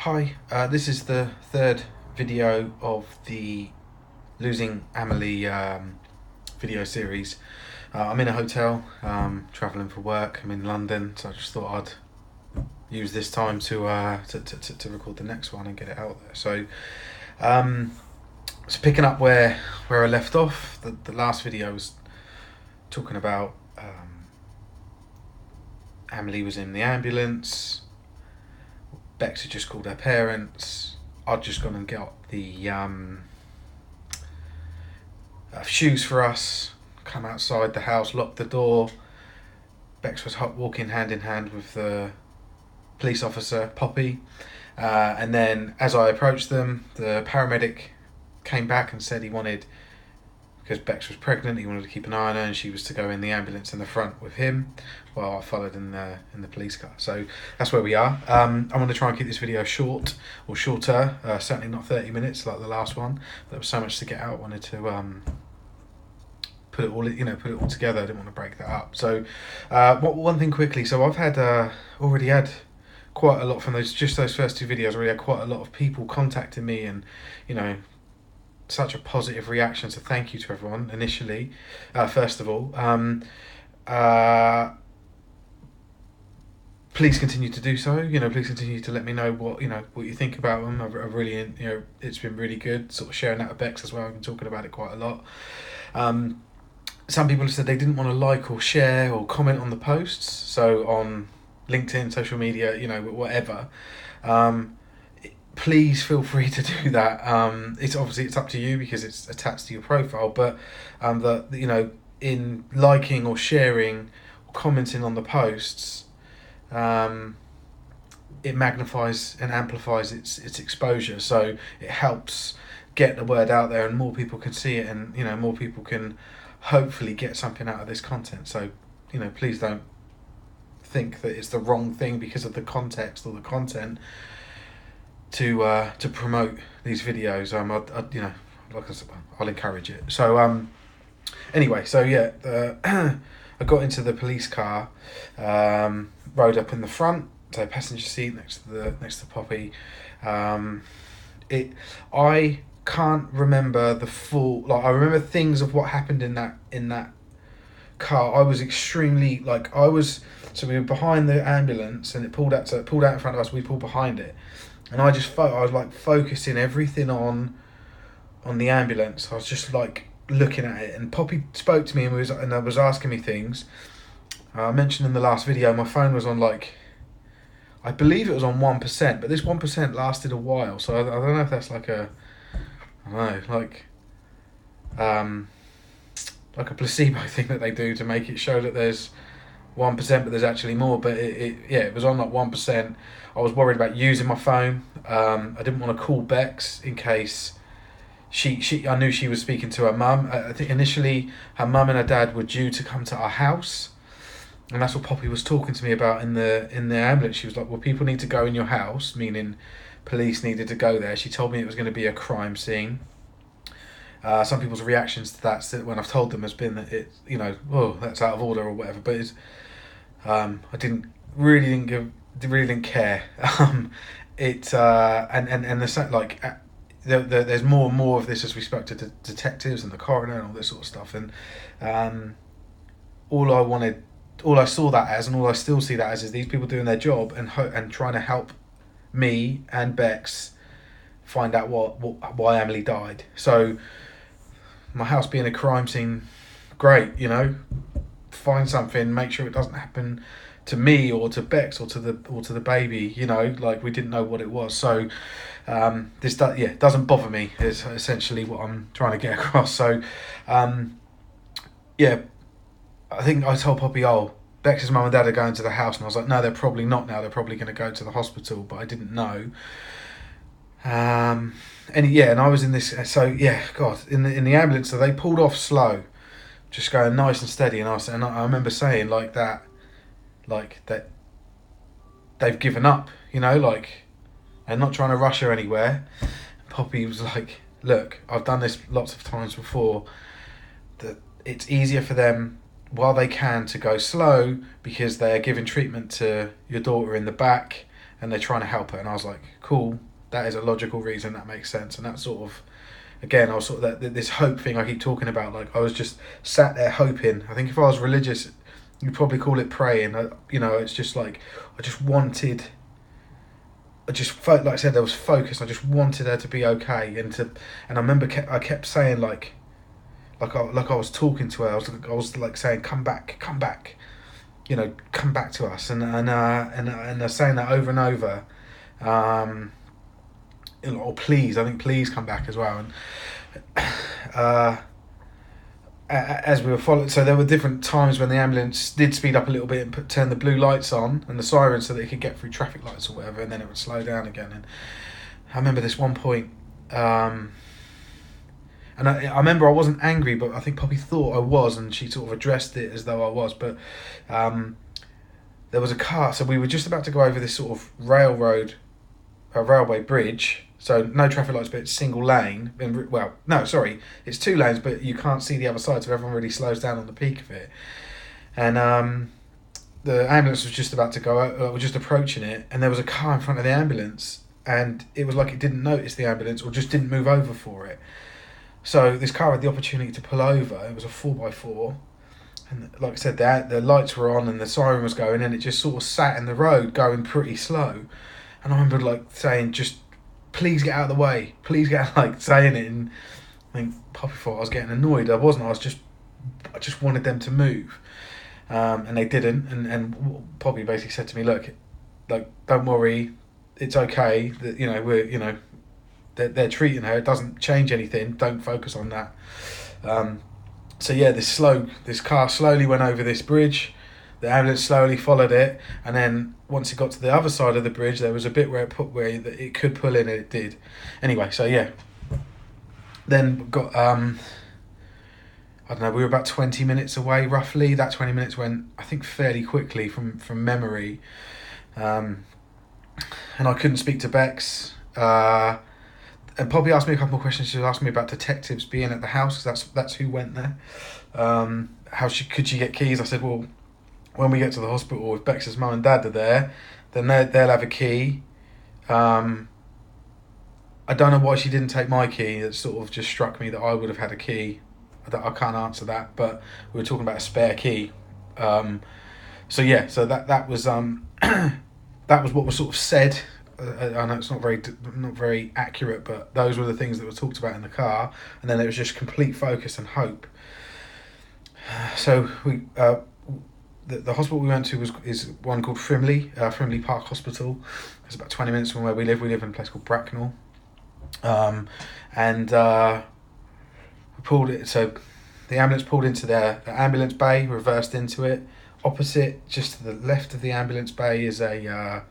Hi, this is the third video of the Losing Amelie video series. I'm in a hotel, travelling for work. I'm in London, so I just thought I'd use this time to record the next one and get it out there. So picking up where I left off, the last video was talking about Amelie was in the ambulance. Bex had just called her parents. I'd just gone and got the shoes for us, come outside the house, locked the door. Bex was walking hand in hand with the police officer, Poppy. And then as I approached them, the paramedic came back and said he wanted, because Bex was pregnant, he wanted to keep an eye on her, and she was to go in the ambulance in the front with him while I followed in the police car. So that's where we are. I'm going to try and keep this video short or shorter, certainly not 30 minutes like the last one. There was so much to get out. I wanted to put it all together. I didn't want to break that up. So one thing quickly. So I've had already had quite a lot from those first two videos. I already had quite a lot of people contacting me, and such a positive reaction, so thank you to everyone initially. First of all, please continue to do so. Please continue to let me know what you think about them. I've really, it's been really good sort of sharing that with Bex as well. I've been talking about it quite a lot. Some people have said they didn't want to like or share or comment on the posts, so on LinkedIn, social media, whatever. Please feel free to do that. It's up to you because it's attached to your profile, but in liking or sharing or commenting on the posts, it magnifies and amplifies its exposure, so it helps get the word out there and more people can see it, and more people can hopefully get something out of this content. So please don't think that it's the wrong thing because of the context or the content to promote these videos. Like I said, I'll encourage it. So anyway, so yeah, I got into the police car, rode up in the front, so passenger seat next to Poppy. I can't remember the full, I remember things of what happened in that car. I was extremely, so we were behind the ambulance and it pulled out in front of us. We pulled behind it. And I was focusing everything on the ambulance. I was just looking at it, and Poppy spoke to me and was asking me things. I mentioned in the last video my phone was on I believe it was on 1%, but this 1% lasted a while. So I don't know if that's like a placebo thing that they do to make it show that there's 1%, but there's actually more. But it was on 1%. I was worried about using my phone. I didn't want to call Bex in case I knew she was speaking to her mum. I think initially her mum and her dad were due to come to our house, and that's what Poppy was talking to me about in the ambulance. She was like, well, people need to go in your house, meaning police needed to go there. She told me it was going to be a crime scene. Some people's reactions to that when I've told them has been that it, that's out of order or whatever. But I didn't care. There's more and more of this as we spoke to detectives and the coroner and all this sort of stuff. And all I saw that as, and all I still see that as, is these people doing their job and trying to help me and Bex find out why Amelie died. So my house being a crime scene, great, find something, make sure it doesn't happen to me or to Bex or to the baby. We didn't know what it was. So this doesn't bother me is essentially what I'm trying to get across. So I think I told Poppy, Bex's mum and dad are going to the house, and I was like, no, they're probably not now. They're probably going to go to the hospital, but I didn't know. And I was in this. So in the ambulance, so they pulled off slow, just going nice and steady. And I remember saying that they've given up, and not trying to rush her anywhere. Poppy was like, look, I've done this lots of times before, that it's easier for them while they can to go slow because they're giving treatment to your daughter in the back and they're trying to help her. And I was like, cool, that is a logical reason, that makes sense. And that sort of, again, I was sort of this hope thing I keep talking about. Like, I was just sat there hoping. I think if I was religious, you'd probably call it praying. It's just like, I just felt, like I said, there was focus. I just wanted her to be okay, and I remember I kept saying like I was talking to her. I was like saying, come back, come back to us, and they're saying that over and over. Or please, I think please come back as well. And as we were following, so there were different times when the ambulance did speed up a little bit and turn the blue lights on and the sirens so that it could get through traffic lights or whatever, and then it would slow down again. And I remember this one point, and I remember I wasn't angry, but I think Poppy thought I was, and she sort of addressed it as though I was. But there was a car, so we were just about to go over this sort of railway bridge. So no traffic lights, but it's single lane. Well, no, sorry, it's 2 lanes, but you can't see the other side, so everyone really slows down on the peak of it. And the ambulance was just about to go, was just approaching it, and there was a car in front of the ambulance, and it was like it didn't notice the ambulance or just didn't move over for it. So this car had the opportunity to pull over. It was a 4x4, and like I said, the lights were on and the siren was going, and it just sort of sat in the road going pretty slow. And I remember like saying, just please get out of the way, please get out, like saying it. And I think Poppy thought I was getting annoyed. I wasn't. I just wanted them to move, and they didn't. And Poppy basically said to me, look, like, don't worry, it's okay. That they're treating her. It doesn't change anything. Don't focus on that. So yeah, this car slowly went over this bridge. The ambulance slowly followed it, and then once it got to the other side of the bridge, there was a bit where it could pull in, and it did. Anyway, so yeah. Then got I don't know. We were about 20 minutes away, roughly. That 20 minutes went, I think, fairly quickly from memory, and I couldn't speak to Bex. And Poppy asked me a couple of questions. She was asking me about detectives being at the house, because that's who went there. Could she get keys? I said, well, when we get to the hospital, if Bex's mum and dad are there, then they'll have a key. I don't know why she didn't take my key. It sort of just struck me that I would have had a key. I can't answer that, but we were talking about a spare key. So that was that was what was sort of said. I know it's not very accurate, but those were the things that were talked about in the car, and then it was just complete focus and hope. So we. The hospital we went to is one called Frimley Park Hospital. It's about 20 minutes from where we live. We live in a place called Bracknell. We pulled it. So the ambulance pulled into the ambulance bay, reversed into it. Opposite, just to the left of the ambulance bay, is a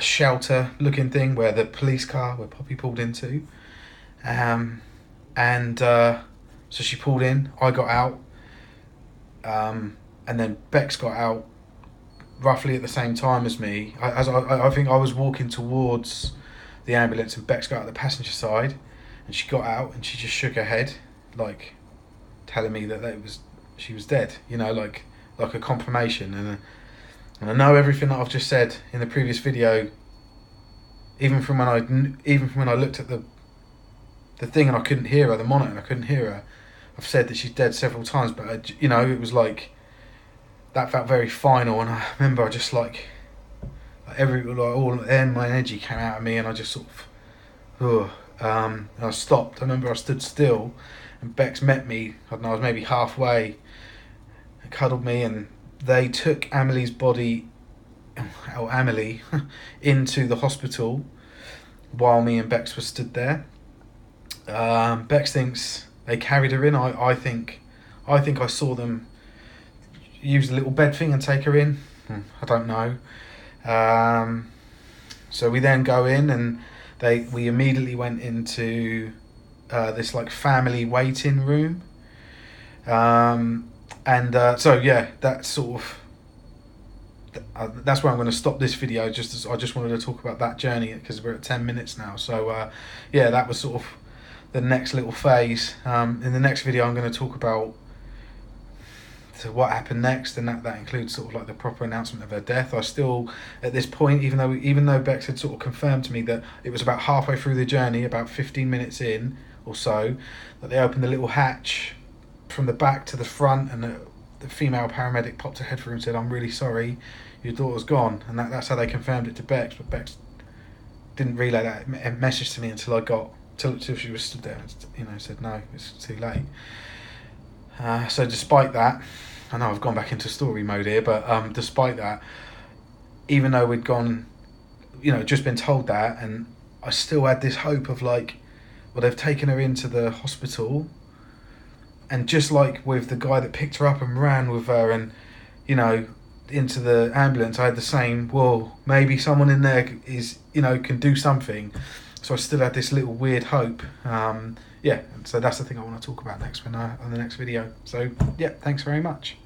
shelter looking thing where the police car where Poppy pulled into. So she pulled in. I got out. And then Bex got out roughly at the same time as me. I think I was walking towards the ambulance, and Bex got out the passenger side, and she got out and she just shook her head, like telling me that she was dead. Like a confirmation. And I know everything that I've just said in the previous video. Even from when I looked at the thing and I couldn't hear her, the monitor, and I couldn't hear her. I've said that she's dead several times, but it was like. That felt very final, and I remember I just all my energy came out of me, and I just sort of, and I stopped. I remember I stood still, and Bex met me. I don't know, I was maybe halfway, and cuddled me, and they took Amelie's body, or Amelie, into the hospital, while me and Bex were stood there. Bex thinks they carried her in. I think I saw them use a little bed thing and take her in. I don't know. So we then go in, and we immediately went into this like family waiting room. That's sort of that's where I'm going to stop this video. I just wanted to talk about that journey, because we're at 10 minutes now. So that was sort of the next little phase. In the next video, I'm going to talk about to what happened next, and that includes sort of like the proper announcement of her death. I still, at this point, even though Bex had sort of confirmed to me that it was about halfway through the journey, about 15 minutes in or so, that they opened the little hatch from the back to the front, and the female paramedic popped her head through and said, "I'm really sorry, your daughter's gone," and that's how they confirmed it to Bex. But Bex didn't relay that message to me until I got till she was stood there and, you know, said, "No, it's too late." So despite that, I know I've gone back into story mode here, but despite that, even though we'd gone, you know, just been told that, and I still had this hope of like, well, they've taken her into the hospital, and just like with the guy that picked her up and ran with her and, you know, into the ambulance, I had the same, well, maybe someone in there is, you know, can do something. So I still had this little weird hope. Yeah, so that's the thing I want to talk about next on the next video. So yeah, thanks very much.